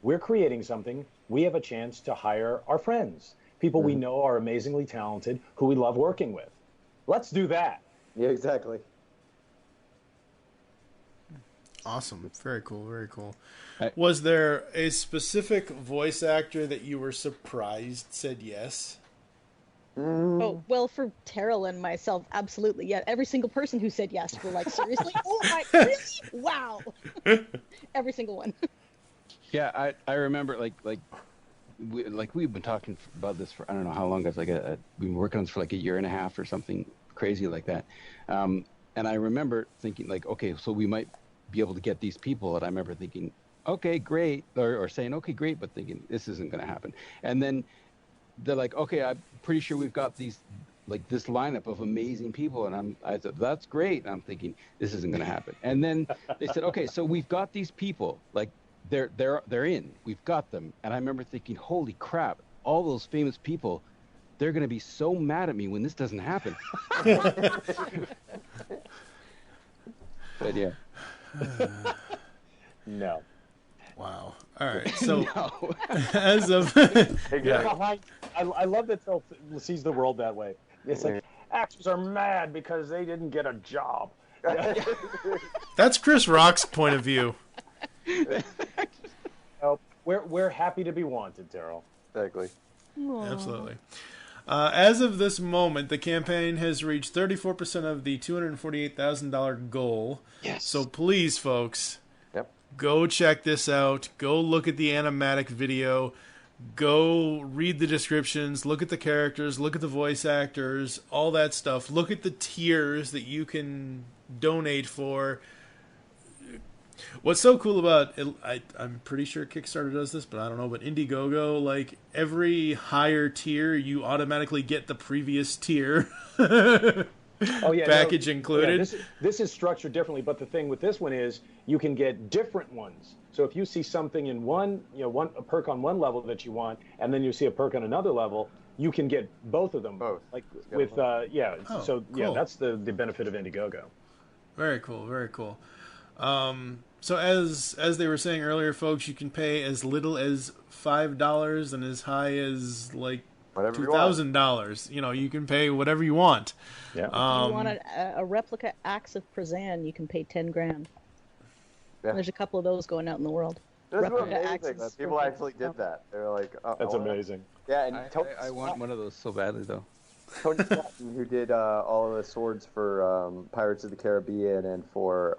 we're creating something. We have a chance to hire our friends, people we know are amazingly talented, who we love working with. Let's do that. Yeah, exactly. Awesome. Very cool. Very cool. Was there a specific voice actor that you were surprised said yes? Oh, well, for Tarol and myself, absolutely. Yeah, every single person who said yes were like, seriously? Oh my, really? Wow. Every single one. Yeah, I remember we've been talking about this for I don't know how long. It's like we've been working on this for like a year and a half or something crazy like that. And I remember thinking like, okay, so we might be able to get these people. And I remember thinking, okay, great, or saying, okay, great, but thinking this isn't going to happen. And then they're like, okay, I'm pretty sure we've got these, like this lineup of amazing people. And I said, that's great. And I'm thinking this isn't going to happen. And then they said, okay, so we've got these people, like they're in, we've got them. And I remember thinking, holy crap, all those famous people, they're going to be so mad at me when this doesn't happen. But yeah. No. Wow. All right. So No. as of I love that Phil sees the world that way. It's like, actors are mad because they didn't get a job. that's Chris Rock's point of view. We're happy to be wanted, Tarol. Exactly. Absolutely. As of this moment, the campaign has reached 34% of the $248,000 goal. Yes. So please, folks, Yep. go check this out. Go look at the animatic video. Go read the descriptions. Look at the characters. Look at the voice actors. All that stuff. Look at the tiers that you can donate for. What's so cool about it, I'm pretty sure Kickstarter does this, but I don't know. But Indiegogo, like every higher tier, you automatically get the previous tier package included. Yeah, this is structured differently, but the thing with this one is you can get different ones. So if you see something in a perk on one level that you want, and then you see a perk on another level, you can get both of them. Both. Like with cool. That's the benefit of Indiegogo. Very cool. Very cool. So as they were saying earlier, folks, you can pay as little as $5 and as high as like $2,000. You know, you can pay whatever you want. Yeah. If you want a replica axe of Prazan, you can pay $10,000. Yeah. There's a couple of those going out in the world. That's Replica amazing. axes People for- actually did that. They were like, That's amazing. Yeah, and I want one of those so badly though. Tony Scotton, who did all of the swords for Pirates of the Caribbean and for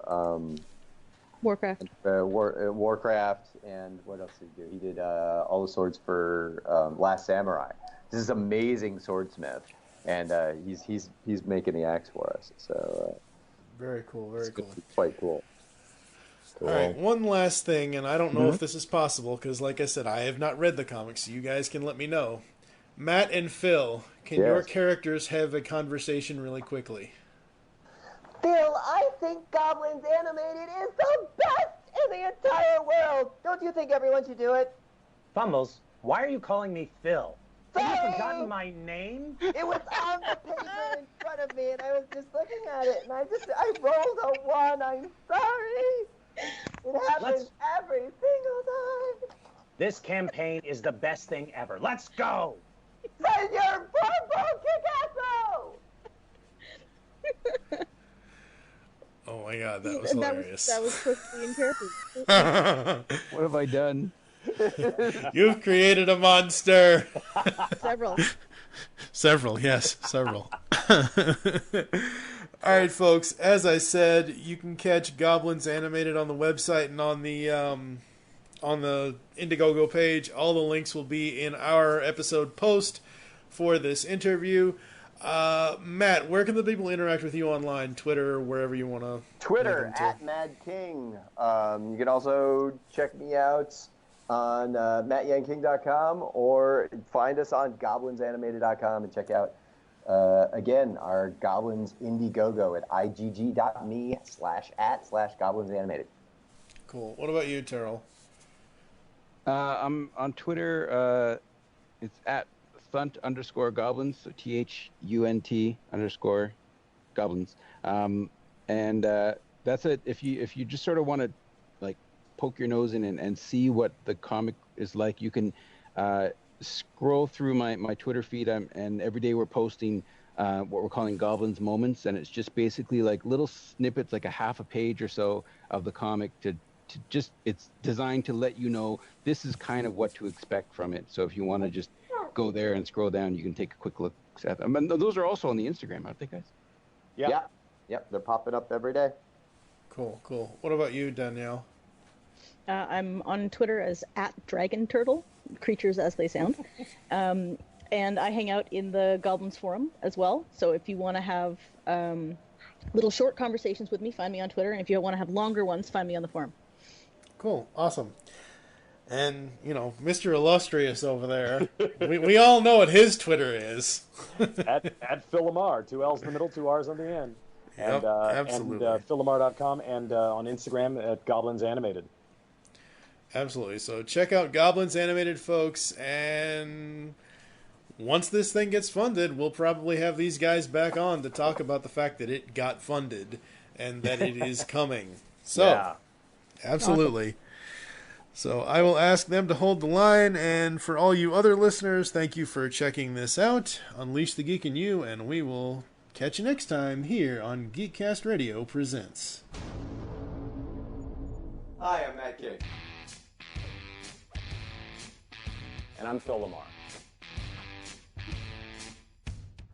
Warcraft. Warcraft, and what else did he do? He did all the swords for Last Samurai. This is amazing swordsmith, and he's making the axe for us. So very cool, very cool. Quite cool. All right, one last thing, and I don't know if this is possible because, like I said, I have not read the comics. So you guys can let me know. Matt and Phil, can your characters have a conversation really quickly? Phil, I think Goblins Animated is the best in the entire world. Don't you think everyone should do it? Fumbles, why are you calling me Phil? Sorry. Have you forgotten my name? It was on the paper in front of me, and I was just looking at it, and I rolled a 1. I'm sorry. It happens every single time. This campaign is the best thing ever. Let's go! Senor Purple Kikazo! Oh my god, that was hilarious. That was supposed to be in character. What have I done? You've created a monster. Several, yes, several. All right, folks. As I said, you can catch Goblins Animated on the website and on the Indiegogo page. All the links will be in our episode post for this interview. Matt, where can the people interact with you online? Twitter, wherever you want to. Twitter @MadKing. You can also check me out on MattYangKing.com or find us on GoblinsAnimated.com and check out again our Goblins Indiegogo at igg.me/@/GoblinsAnimated. Cool. What about you, Tarol? I'm on Twitter. It's @Thunt_Goblins, so THUNT_Goblins. And that's it. If you just sort of want to like poke your nose in and see what the comic is like, you can scroll through my Twitter feed, and every day we're posting what we're calling Goblins Moments, and it's just basically like little snippets, like a half a page or so of the comic to just, it's designed to let you know this is kind of what to expect from it. So if you want to just go there and scroll down, you can take a quick look at them. And those are also on the Instagram, aren't they, guys? Yep, they're popping up every day. Cool. What about you, Danielle? I'm on Twitter as @DragonTurtle, creatures as they sound. And I hang out in the Goblins Forum as well. So if you want to have little short conversations with me, find me on Twitter. And if you want to have longer ones, find me on the forum. Cool. Awesome. And, Mr. Illustrious over there, we all know what his Twitter is. at Phil Lamarr, 2 L's in the middle, 2 R's on the end. Yep, absolutely. And PhilLamarr.com and on Instagram at Goblins Animated. Absolutely. So check out Goblins Animated, folks. And once this thing gets funded, we'll probably have these guys back on to talk about the fact that it got funded and that it is coming. So, yeah. Absolutely. Awesome. So I will ask them to hold the line, and for all you other listeners, thank you for checking this out. Unleash the Geek in you, and we will catch you next time here on Geekcast Radio Presents. Hi, I'm Matt King. And I'm Phil Lamarr.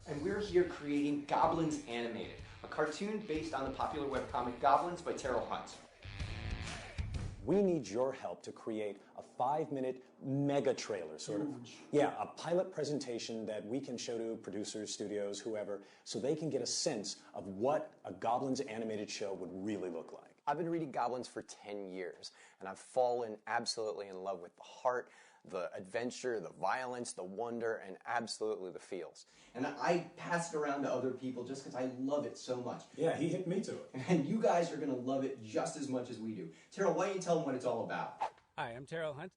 And we're here creating Goblins Animated, a cartoon based on the popular webcomic Goblins by Tarol Hunt. We need your help to create a 5-minute mega trailer, sort of. Yeah, a pilot presentation that we can show to producers, studios, whoever, so they can get a sense of what a Goblins animated show would really look like. I've been reading Goblins for 10 years, and I've fallen absolutely in love with the heart, the adventure, the violence, the wonder, and absolutely the feels. And I passed it around to other people just because I love it so much. Yeah, he hit me to it. And you guys are going to love it just as much as we do. Tarol, why don't you tell them what it's all about? Hi, I'm Tarol Hunt.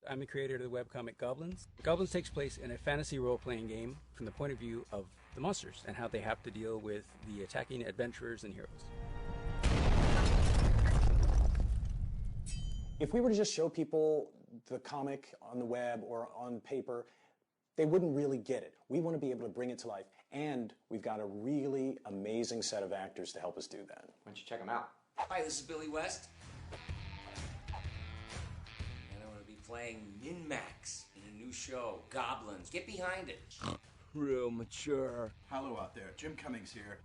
I'm the creator of the webcomic Goblins. Goblins takes place in a fantasy role-playing game from the point of view of the monsters and how they have to deal with the attacking adventurers and heroes. If we were to just show people the comic on the web or on paper, they wouldn't really get it. We want to be able to bring it to life, and we've got a really amazing set of actors to help us do that. Why don't you check them out? Hi, this is Billy West. And I'm going to be playing Min-Max in a new show, Goblins. Get behind it. Real mature. Hello out there, Jim Cummings here.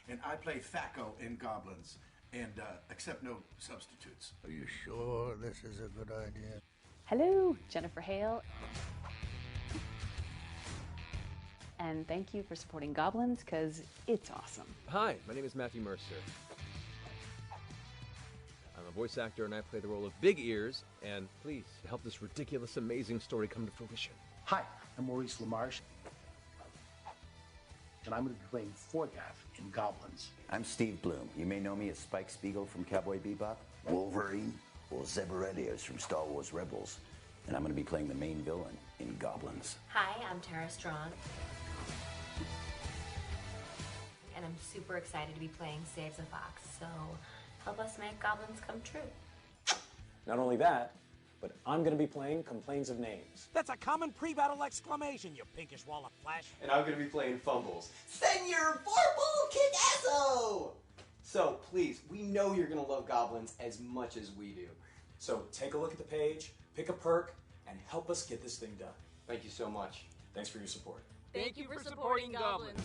And I play Thaco in Goblins. And accept no substitutes. Are you sure this is a good idea? Hello, Jennifer Hale. and thank you for supporting Goblins, because it's awesome. Hi, my name is Matthew Mercer. I'm a voice actor, and I play the role of Big Ears, and please help this ridiculous, amazing story come to fruition. Hi, I'm Maurice LaMarche, and I'm going to be playing Forgath in Goblins. I'm Steve Bloom. You may know me as Spike Spiegel from Cowboy Bebop, Wolverine, or Zeb Orrelios from Star Wars Rebels. And I'm going to be playing the main villain in Goblins. Hi, I'm Tara Strong. And I'm super excited to be playing Saves a Fox, so help us make goblins come true. Not only that, but I'm going to be playing Complaints of Names. That's a common pre-battle exclamation, you pinkish wall of flesh. And I'm going to be playing Fumbles. Senor Vorpal Kinesso! So, please, we know you're going to love Goblins as much as we do. So take a look at the page, pick a perk, and help us get this thing done. Thank you so much. Thanks for your support. Thank you for supporting Goblins.